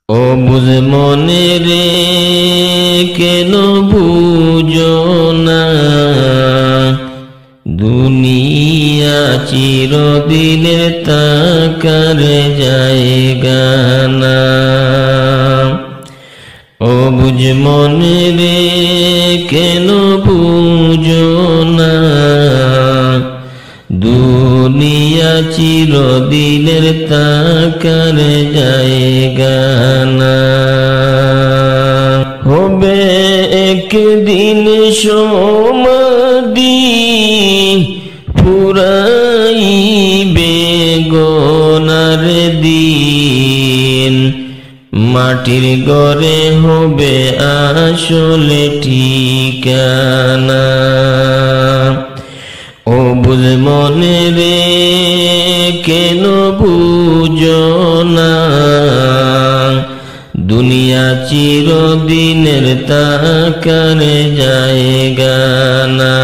ও বুঝে মনে রে কেন বুঝো না দুনিয়া চিরদিনের তাকার জায়গা না। ও বুঝ মনে রে কেন বুঝো না দুনিয়া চিরদিনের তাকার জায়গা না। হবে একদিন সমাধি ফুরাইবে গোনার দিন মাটির ঘরে হবে আসলে ঠিকানা। ও বুঝ মনে রে কেন বুঝো না দুনিয়া চিরদিনের তাকার জায়গা না।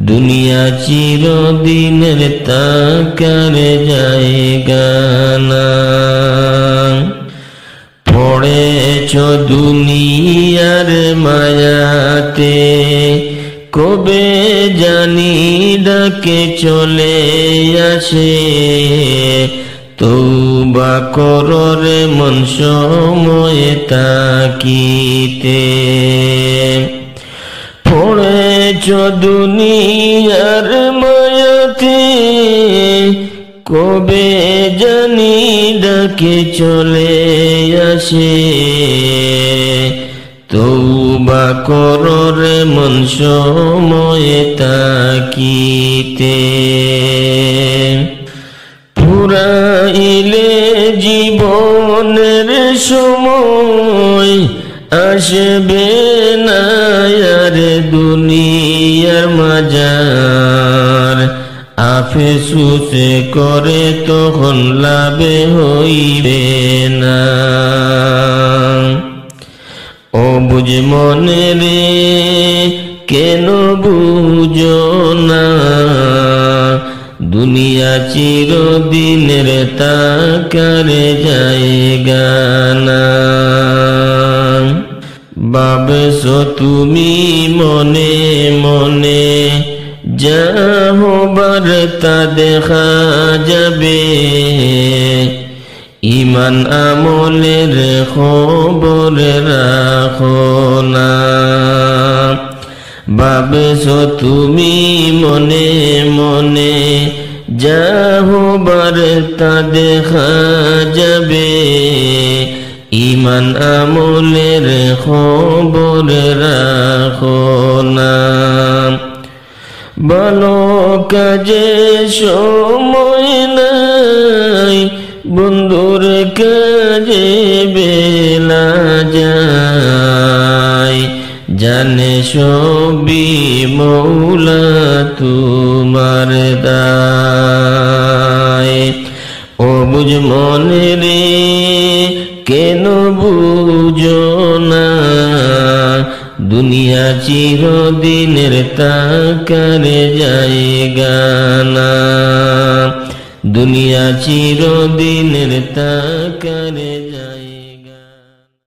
দুনিয়া চিরদিনের তাকার জায়গা না। পড়েছ দুনিয়ার মায়াতে কবে জানি ডাকে চলে আসে তওবা করো রে মন সময়ে তাকিতে। পড়েছ দুনিয়ার মায়াতে কবে জানি ডাকে চলে আসে তওবা করো রে মন সময়ে তাকিতে। ফুরাইলে জীবনের সময় আসবে না আর দুনিয়ার মাজার আফসোসে করে তখন লাভে হইবে না। ও বুঝ মনে রে কেন বুঝো না দুনিয়া চিরদিনের তাকার জায়গা না। ভাবছো তুমি মনে মনে যা হবার তা দেখা যাবে ইমান আমলের খবর রাখো না। ভাবছো তুমি মনে মনে যা হবার তা দেখা যাবে ইমান আমলের খবর রাখো না। ভালো কাজে সময় নাই বন্ধুর কাজে বেলা যায় জানে সবই মৌলা তোমার দায়। ও বুঝ মনে রে কেন বুঝো না দুনিয়া চিরদিনের তাকার জায়গা না। দুনিয়া চিরদিনের তাকার জায়গা